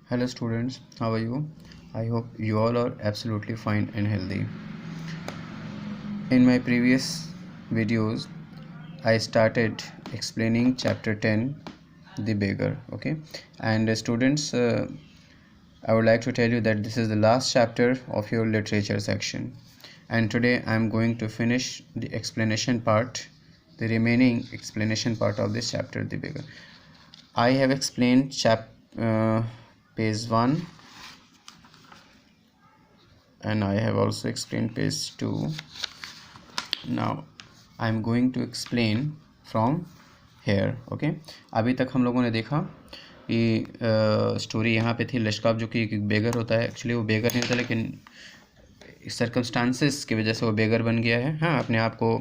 Hello students, how are you? I hope you all are absolutely fine and healthy. In my previous videos, I started explaining chapter 10, The Beggar. Okay, and students, I would like to tell you that this is the last chapter of your literature section, and today I am going to finish the explanation part, the remaining explanation part of this chapter, The Beggar. I have explained page 1, and I have also explained page 2. Now I am going to explain from here. Okay, अभी तक हम लोगों ने देखा कि story यहाँ पे थी लश्काफ जो कि एक बेगर होता है. एक्चुअली वो बेगर नहीं होता, लेकिन सर्कमस्टांसेस की वजह से वो बेगर बन गया है. हाँ, अपने आप को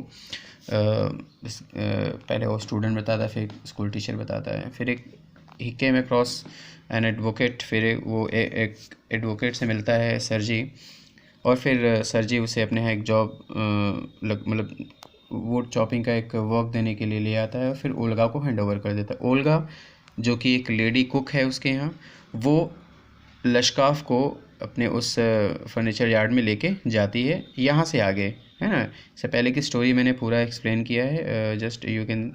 पहले वो स्टूडेंट बताता है, फिर स्कूल टीचर बताता है, फिर एक ही केम अक्रॉस एन एडवोकेट, फिर वो एक एडवोकेट से मिलता है सर जी, और फिर सर जी उसे अपने यहाँ एक जॉब मतलब वुड चॉपिंग का एक वर्क देने के लिए ले आता है, और फिर ओल्गा को हैंड ओवर कर देता है. ओल्गा जो कि एक लेडी कुक है उसके यहाँ, वो लश्काफ को अपने उस फर्नीचर यार्ड में लेके जाती है. यहाँ से आगे है ना, इससे पहले की स्टोरी मैंने पूरा एक्सप्लेन किया है. Just you can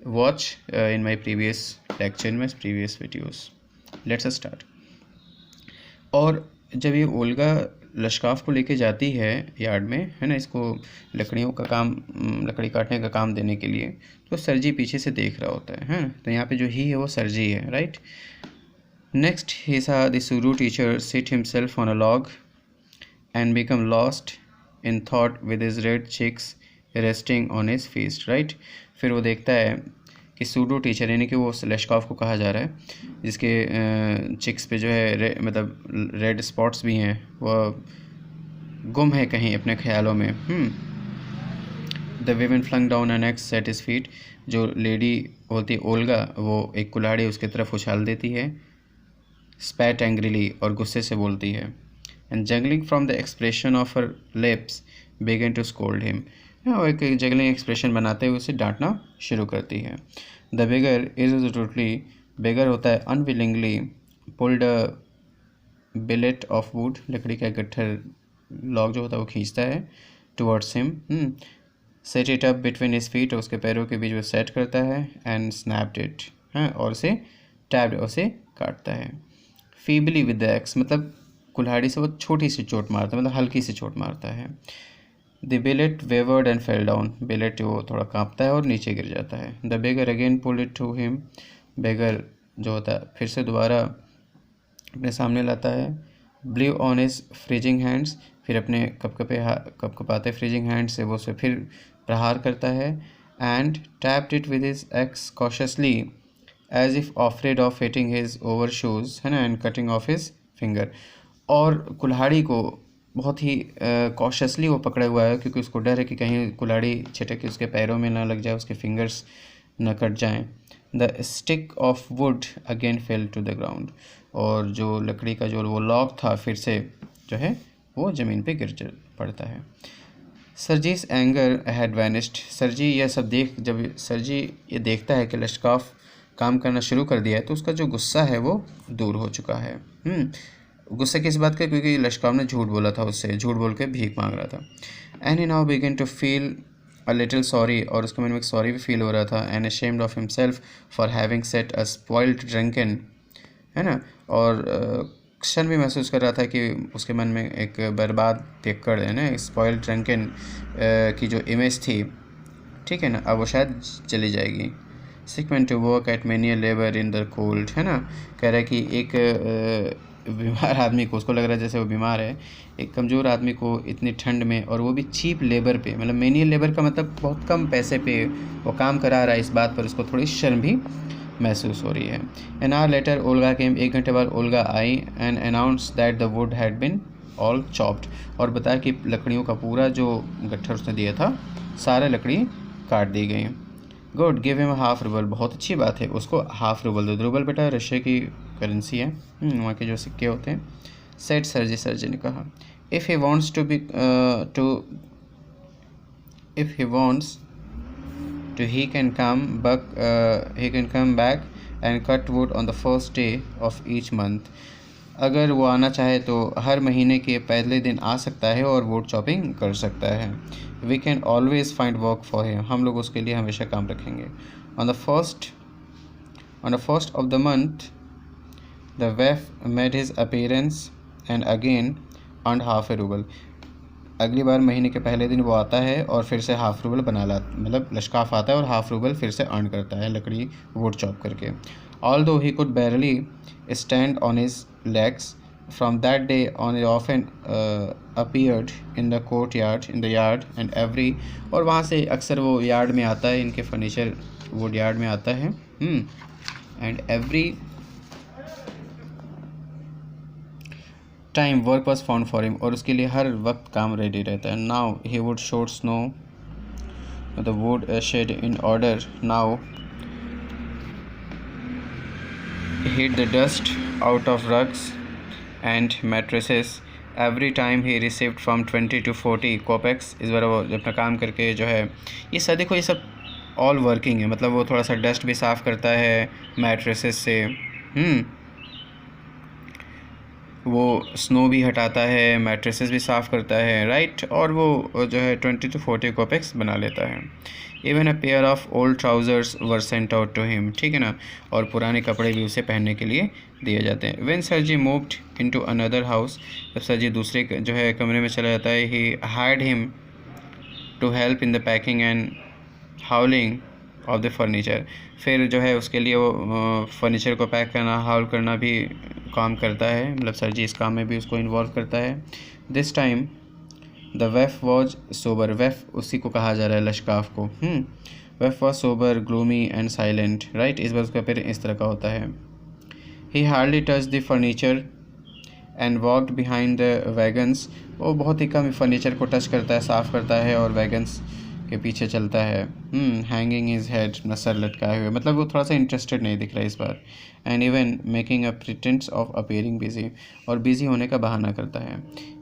watch in my previous lecture, in my previous videos. Let's start. और जब ये ओल्गा लश्काफ को लेके जाती है यार्ड में, है ना, इसको लकड़ियों का काम, लकड़ी काटने का काम देने के लिए, तो सरजी पीछे से देख रहा होता है. तो यहाँ पे जो ही है वो सरजी है, राइट. नेक्स्ट ही सा द सुरू teacher sit himself on a log and become lost in thought with his red cheeks resting on his fists, right. फिर वो देखता है कि सूडो टीचर, यानी कि वो लश्काफ को कहा जा रहा है, जिसके चिक्स पे जो है मतलब रेड स्पॉट्स भी हैं, वह गुम है कहीं अपने ख्यालों में. The women flung down an axe at his feet. जो लेडी होती है ओल्गा, वो एक कुल्हाड़ी उसकी तरफ उछाल देती है. स्पैट एंग्रीली, और गुस्से से बोलती है. And jangling from the expression of her lips began to scold him. वो एक जगलिंग एक्सप्रेशन बनाते हुए उसे डांटना शुरू करती है. The beggar is totally, beggar होता है unwillingly pulled a billet of wood, लकड़ी का गट्ठर लॉग जो होता है वो खींचता है towards him. Set it up between his feet, उसके पैरों के बीच में सेट करता है. एंड स्नैप्ड इट, और उसे टैब्ड, उसे काटता है. फीबली विद द एक्स, मतलब कुल्हाड़ी से वो छोटी सी चोट मारता है, मतलब हल्की सी चोट मारता है. The billet wavered and fell down, billet वो थोड़ा कांपता है और नीचे गिर जाता है. The beggar again pulled it to him, beggar जो होता है फिर से दोबारा अपने सामने लाता है. ब्लीव ऑन हिज फ्रीजिंग हैंड्स, फिर अपने कपकपाते फ्रीजिंग हैंड्स से वो उसे फिर प्रहार करता है. And tapped it with his axe cautiously as if afraid of hitting his overshoes, है ना, and cutting off his finger. और कुल्हाड़ी को बहुत ही कॉशियसली वो पकड़े हुआ है, क्योंकि उसको डर है कि कहीं कुल्हाड़ी छिटक के उसके पैरों में ना लग जाए, उसके फिंगर्स न कट जाएं. The stick of wood again fell to the ground, और जो लकड़ी का जो वो लॉग था फिर से जो है वो ज़मीन पे गिर पड़ता है. सरजी's एंगर हैड वैनिश्ड, सरजी यह सब देख, जब सरजी ये देखता है कि लश्काफ काम करना शुरू कर दिया है, तो उसका जो गुस्सा है वो दूर हो चुका है. गुस्से किस बात का, क्योंकि लश्काफ ने झूठ बोला था, उससे झूठ बोल के भीख मांग रहा था. And he now begin to feel a little sorry, और उसके मन में एक सॉरी भी फील हो रहा था. And ashamed of himself for having set a spoiled drunken, है ना, और क्षण भी महसूस कर रहा था कि उसके मन में एक बर्बाद पियक्कड़, है ना, स्पॉइल्ड ड्रंकन की जो इमेज थी, ठीक है ना, अब वो शायद चली जाएगी. Sick meant to work at menial labour in the cold, है ना, कह रहा है कि एक बीमार आदमी को, उसको लग रहा है जैसे वो बीमार है, एक कमज़ोर आदमी को इतनी ठंड में, और वो भी चीप लेबर पे, मतलब मेनियल लेबर का मतलब बहुत कम पैसे पे वो काम करा रहा है, इस बात पर उसको थोड़ी शर्म भी महसूस हो रही है. एन आवर लेटर ओल्गा केम, एक घंटे बाद Olga I. And announce that the wood had been all chopped, और बताया कि लकड़ियों का पूरा जो गट्ठर उसने दिया था, सारे लकड़ी काट दी गई. Good, give him half rouble, बहुत अच्छी बात है, उसको हाफ रूबल दो. रूबल बेटा रशिया की करेंसी है, वहाँ के जो सिक्के होते हैं. सेट सरजी ने कहा. If he wants to be if he wants to he can come back and cut wood on the first day of each month. अगर वो आना चाहे तो हर महीने के पहले दिन आ सकता है और वुड चॉपिंग कर सकता है. We can always find work for him. हम लोग उसके लिए हमेशा काम रखेंगे. On the first of the month, the waif made his appearance and again earned half a ruble. अगली बार महीने के पहले दिन वो आता है और फिर से हाफ रूबल बना ला, मतलब लश्काफ आता है और हाफ रूबल फिर से अर्न करता है लकड़ी वुड चॉप करके. Although he could बैरली stand on his legs from that day on he often appeared in the court yard in the yard and every. और वहाँ से अक्सर वो यार्ड में आता है, इनके फर्नीचर वुड यार्ड में आता है. And every time work was found for him. और उसके लिए हर वक्त काम रेडी रहता है. Now he would showed snow the wood shed in order. नाउ hid the dust out of rugs and mattresses. Every time he received from 20 to 40 kopecks. इस बार वो अपना काम करके जो है ये सब देखो, ये सब ऑल वर्किंग है, मतलब वो थोड़ा सा डस्ट भी साफ़ करता है मैट्रेसेस से, वो स्नो भी हटाता है, मैट्रेसेस भी साफ़ करता है, राइट. और वो जो है 20 to 40 कोपेक्स बना लेता है. Even a pair of old trousers were sent out to him. ठीक है ना. और पुराने कपड़े भी उसे पहनने के लिए दिए जाते हैं. व्हेन सरजी मूव्ड इनटू अनदर हाउस, जब सरजी दूसरे जो है कमरे में चला जाता है, he hired him to help in the packing and hauling of the furniture. फिर जो है उसके लिए वो फर्नीचर को पैक करना, हाउल करना भी काम करता है, मतलब सरजी इस काम में भी उसको इन्वॉल्व करता है. This time the waif was sober. Waif उसी को कहा जा रहा है, लश्काफ को. Waif was sober, gloomy and silent, right. इस बार उसका फिर इस तरह का होता है. He hardly touch the furniture and walked behind the wagons. वो बहुत ही कम फर्नीचर को टच करता है, साफ़ करता है और वैगन्स के पीछे चलता है. हैंगिंग हिज हेड, अपना सर लटकाए हुए, मतलब वो थोड़ा सा इंटरेस्टेड नहीं दिख रहा है इस बार. And even making a pretence of appearing busy, और बिजी होने का बहाना करता है.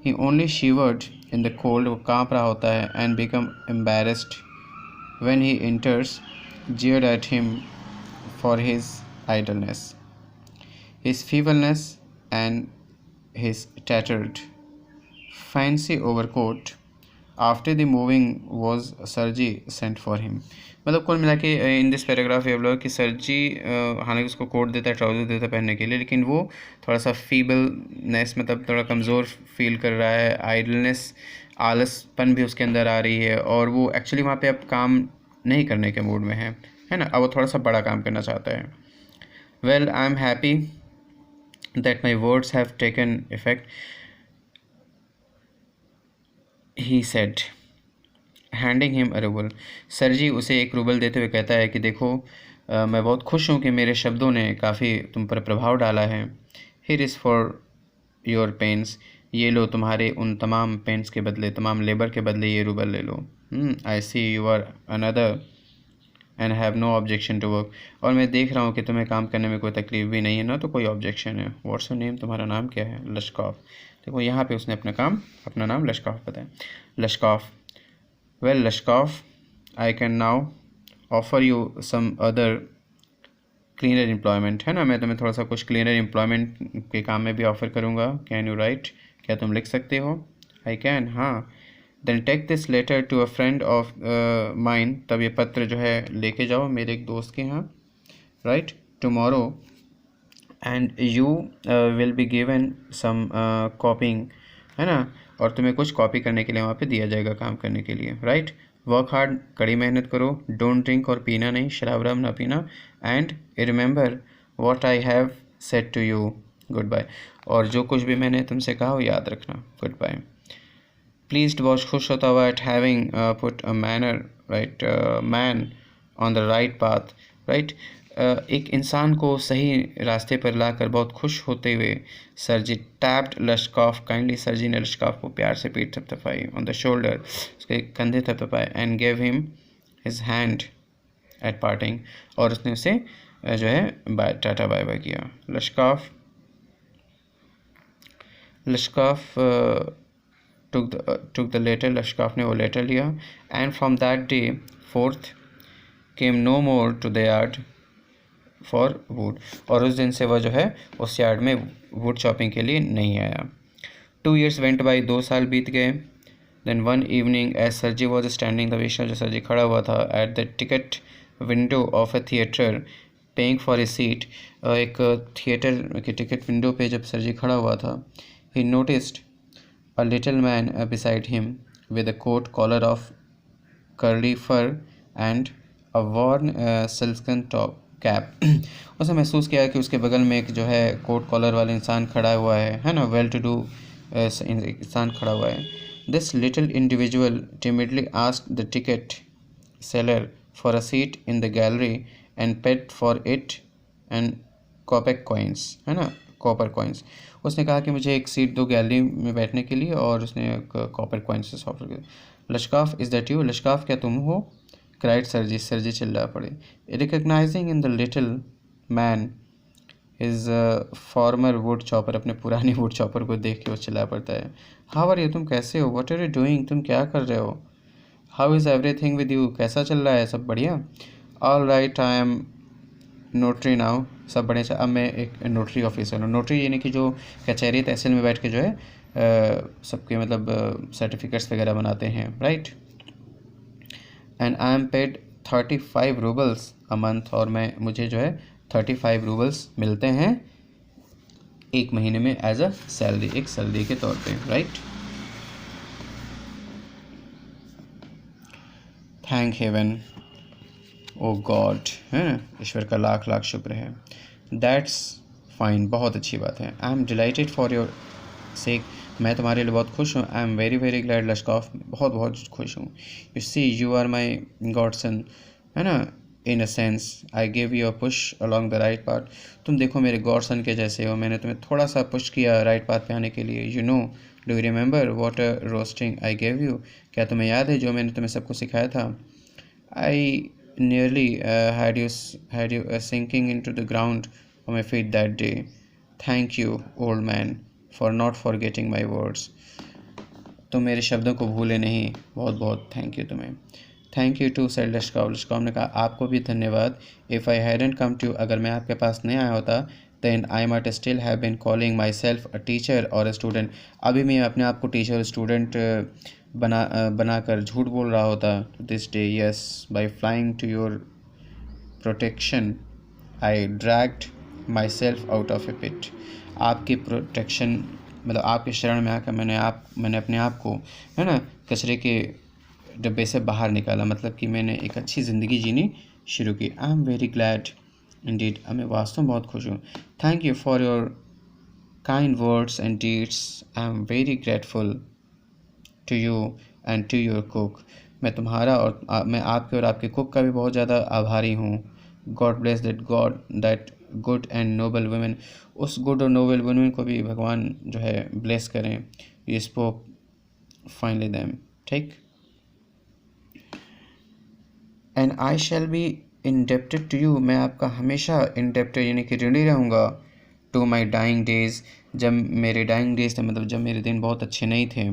He only shivered in the cold, वो काँप रहा होता है. And become embarrassed when he enters, jeered at him for his idleness, his feebleness and his tattered fancy overcoat. After the moving was सरजी सेंट फॉर हिम. मतलब कुल मिला के इन दिस पैराग्राफ ये बोला कि सरजी हालांकि उसको कोट देता है, ट्राउज़र देता है पहनने के लिए, लेकिन वो थोड़ा सा फीबलनेस, मतलब थोड़ा कमज़ोर फील कर रहा है. आइडलनेस, आलसपन भी उसके अंदर आ रही है, और वो एक्चुअली वहाँ पे अब काम नहीं करने के मूड में है ना. अब वो थोड़ा सा बड़ा काम करना चाहता है. Well, I am happy that my words have taken effect, he said, handing him a ruble. सरजी उसे 1 रूबल देते हुए कहता है कि देखो मैं बहुत खुश हूँ कि मेरे शब्दों ने काफ़ी तुम पर प्रभाव डाला है. Here is for your pains. ये लो तुम्हारे उन तमाम पेन्स के बदले, तमाम लेबर के बदले ये रूबल ले लो. I see you are another and have no objection to work. और मैं देख रहा हूँ कि तुम्हें काम करने में कोई तकलीफ भी नहीं है ना, तो कोई ऑब्जेक्शन है. What's your name? तुम्हारा नाम क्या है? लश्काफ. देखो यहाँ पे उसने अपना नाम लश्काफ बताया. Lushkoff. Well Lushkoff, I can now offer you some other cleaner employment. है ना, मैं तुम्हें थोड़ा सा कुछ क्लीनर एम्प्लॉयमेंट के काम में भी ऑफ़र करूँगा. Can you write? क्या तुम लिख सकते हो? I can. हाँ. Then take this letter to a friend of mine. तब ये पत्र जो है लेके जाओ मेरे एक दोस्त के यहाँ, right. Tomorrow and you will be given some copying. है ना, और तुम्हें कुछ कॉपी करने के लिए वहाँ पे दिया जाएगा काम करने के लिए, राइट. वर्क हार्ड, कड़ी मेहनत करो. डोंट ड्रिंक, और पीना नहीं, शराब वराब ना पीना. And remember what I have said to you. Goodbye. और जो कुछ भी मैंने तुमसे कहा वो याद रखना. Good bye. प्लीज्ड, बहुत खुश होता हुआ eight having put a man on the right path, right. एक इंसान को सही रास्ते पर लाकर बहुत खुश होते हुए सरजी टैप्ड लश्काफ काइंडली. सरजी ने लश्काफ को प्यार से पीठ थपथपाई, ऑन द शोल्डर, उसके कंधे थपथपाए. And gave him his hand at parting, और उसने उसे जो है टाटा बाय बाय किया. लश्काफ took the letter. लश्काफ ने वो लेटर लिया. And from that day forth came no more to the yard. For wood, और उस दिन से वह जो है उस यार्ड में वुड चॉपिंग के लिए नहीं आया। 2 years went by, 2 साल बीत गए। Then one evening as Sergi was standing, the वेश्या जो सर्जी खड़ा हुआ था at the ticket window of a theatre paying for a seat, एक थिएटर की टिकट विंडो पे जब सर्जी खड़ा हुआ था, he noticed a little man beside him with a coat collar of curly fur and a worn silken top cap. उसने महसूस किया कि उसके बगल में एक जो है कोट कॉलर वाला इंसान खड़ा हुआ है ना, वेल टू डू इंसान खड़ा हुआ है। This little individual timidly asked the ticket seller for a seat in the gallery and paid for it and copper coins, है ना, कॉपर कॉइन्स। उसने कहा कि मुझे एक सीट दो गैलरी में बैठने के लिए, और उसने कॉपर कॉइन्स से ऑफर किया। लश्काफ, इज़ दैट यू? लश्काफ, क्या तुम हो? क्राइड सर्जी, सर्जी चिल्ला पड़े। Recognising in the little man is farmer would chopper, अपने पुराने वुड चॉपर को देख के वो चिल्ला पड़ता है। हाउ आर यू, तुम कैसे हो? व्हाट आर यू डूइंग, तुम क्या कर रहे हो? How is everything with you, कैसा चल रहा है, सब बढ़िया? All right, I am notary now, सब बढ़िया। अब मैं एक नोटरी ऑफिसर हूँ। नोटरी यानी कि जो कचहरी तहसील में बैठ के जो है सबके मतलब सर्टिफिकेट्स वगैरह बनाते हैं, right. And I am paid 35 roubles a month, और मुझे जो है 35 रूबल्स मिलते हैं एक महीने में एज अ सैलरी, एक सैलरी के तौर पे, राइट। थैंक हेवन, ओ गॉड, है ना, ईश्वर का लाख लाख शुक्र है। दैट्स फाइन, बहुत अच्छी बात है। I am delighted for your sake, मैं तुम्हारे लिए बहुत खुश हूँ। I am very very glad Lushkoff, बहुत बहुत खुश हूँ। You see you are my godson, है ना, in a sense I give you a push along the right path, तुम देखो मेरे गॉडसन के जैसे हो, मैंने तुम्हें थोड़ा सा पुश किया राइट पाथ पे आने के लिए। You know, do you remember what a roasting I gave you, क्या तुम्हें याद है जो मैंने तुम्हें सबको सिखाया था? आई nearly had you sinking into the ground on my feet that day. Thank you, old man, for not forgetting my words. तुम मेरे शब्दों को भूले नहीं, बहुत बहुत थैंक यू तुम्हें। Thank you to said Lushkov, Lushkov ने कहा आपको भी धन्यवाद। If I hadn't come to, अगर मैं आपके पास नहीं आया होता, then I might still have been calling myself a teacher और अ स्टूडेंट, अभी मैं अपने आप को टीचर और स्टूडेंट बनाकर झूठ बोल रहा होता। This day, yes, by flying to your protection I dragged myself out of a pit, आपकी प्रोटेक्शन मतलब आपके शरण में आकर मैंने अपने आप को, है ना, कचरे के डब्बे से बाहर निकाला, मतलब कि मैंने एक अच्छी ज़िंदगी जीनी शुरू की। I am very glad indeed, मैं वास्तव में बहुत खुश हूँ। Thank you for your kind words and deeds, I am very grateful to you and to your cook, मैं तुम्हारा और मैं आपके और आपके कुक का भी बहुत ज़्यादा आभारी हूँ। God bless that good and noble women, उस गुड और नोबल वुमेन को भी भगवान जो है ब्लेस करें। यू स्पोक फाइनली दैम, ठीक। And I shall be indebted to you, मैं आपका हमेशा इंडेप्टेड यानी कि ऋणी रहूँगा। टू माई डाइंग डेज, जब मेरे डाइंग डेज थे मतलब जब मेरे दिन बहुत अच्छे नहीं थे।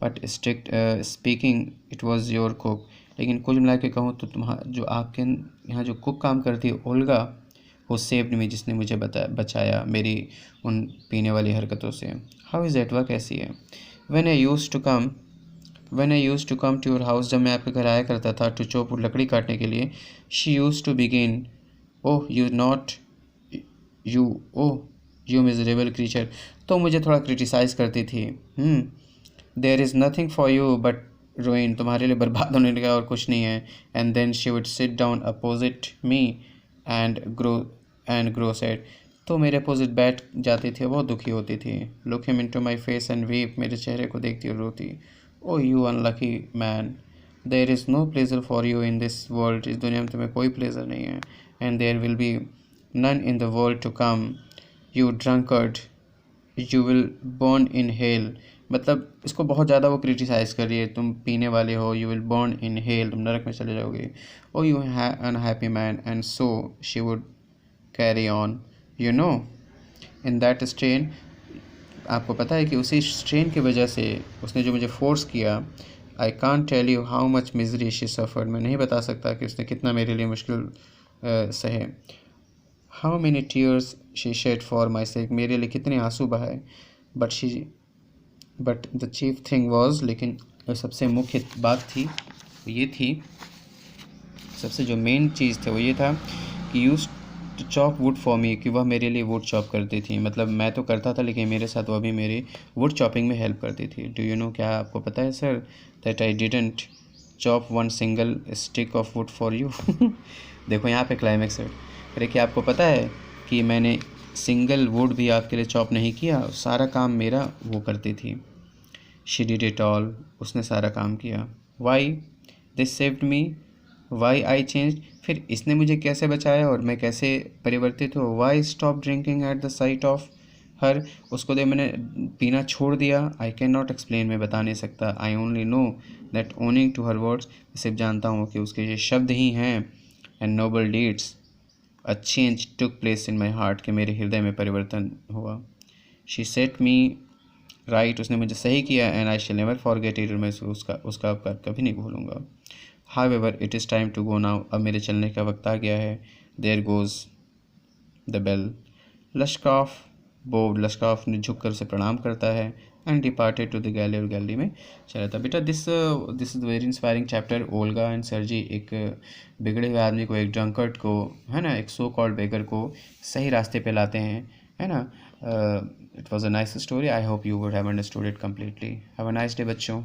But strict speaking it was your cook, लेकिन कुल मिला के कहूँ तो जो आपके यहाँ जो कुक काम करती है ओल्गा, वो सेव्ड मी, जिसने मुझे बचाया मेरी उन पीने वाली हरकतों से। हाउ इज़ दैट, वह कैसी है? When I used to come to your house, जब मैं आपके घर आया करता था टू चॉप, लकड़ी काटने के लिए, she used to begin, oh you miserable creature, तो मुझे थोड़ा क्रिटिसाइज़ करती थी। There is nothing for you but ruin, तुम्हारे लिए बर्बाद होने का और कुछ नहीं है। And then she would sit down opposite me and grow sad, तो मेरे अपोजिट बैठ जाती थी, बहुत दुखी होती थी। Look him into my face and weep, मेरे चेहरे को देखती और रोती। Oh you unlucky man, there is no pleasure for you in this world, इस दुनिया में तुम्हें कोई प्लेजर नहीं है। And there will be none in the world to come, you drunkard, you will burn in hell, मतलब इसको बहुत ज़्यादा वो क्रिटिसाइज़ कर रही है, तुम पीने वाले हो, you will burn in hell, तुम नरक में चले जाओगे। Oh you unhappy man, and so she would carry on, you know, in that strain, आपको पता है कि उसी स्ट्रेन की वजह से उसने जो मुझे फोर्स किया, I can't tell you how much misery she suffered, मैं नहीं बता सकता कि उसने कितना मेरे लिए मुश्किल सहे। How many tears she shed for my sake, मेरे लिए कितने आंसू बहाए। But the chief thing was, लेकिन सबसे मुख्य बात थी ये थी, सबसे जो मेन चीज़ थे वो ये था कि use to chop wood for me, कि वह मेरे लिए वुड चॉप करती थी। मतलब मैं तो करता था लेकिन मेरे साथ वह भी मेरी वुड चॉपिंग में हेल्प करती थी। डू यू नो, क्या आपको पता है sir, that I didn't chop one single stick of would for you. देखो यहाँ पे क्लाइमेक्स है। अरे क्या आपको पता है कि मैंने सिंगल वुड भी आपके लिए चॉप नहीं किया, सारा काम मेरा वो करती थी। शी डिड इट ऑल, उसने सारा काम किया। Why, this saved me, why I change, फिर इसने मुझे कैसे बचाया और मैं कैसे परिवर्तित हो। Why stop drinking at the sight of her, उसको दे मैंने पीना छोड़ दिया। आई कैन नॉट एक्सप्लेन, मैं बता नहीं सकता। I only know that owing to her words, मैं सिर्फ जानता हूँ कि उसके ये शब्द ही हैं। And noble deeds, a change took place in my heart, कि मेरे हृदय में परिवर्तन हुआ। शी सेट मी राइट, उसने मुझे सही किया। And I shall never forget it, मैं उसका उपकार कभी नहीं भूलूंगा। However it is time to go now, अब मेरे चलने का वक्त आ गया है। There goes the bell, Lushkoff bowed, Lushkoff ने झुक कर उसे प्रणाम करता है। And departed to the gallery, और गैलरी में चला था। बेटा this is very inspiring chapter. Olga and Sergei, एक बिगड़े हुए आदमी को, एक ड्रंकर्ड को, है ना, एक सो कॉल्ड बेगर को सही रास्ते पे लाते हैं, है ना। It was a nice story. I hope you would have understood it completely. Have a nice day बच्चों।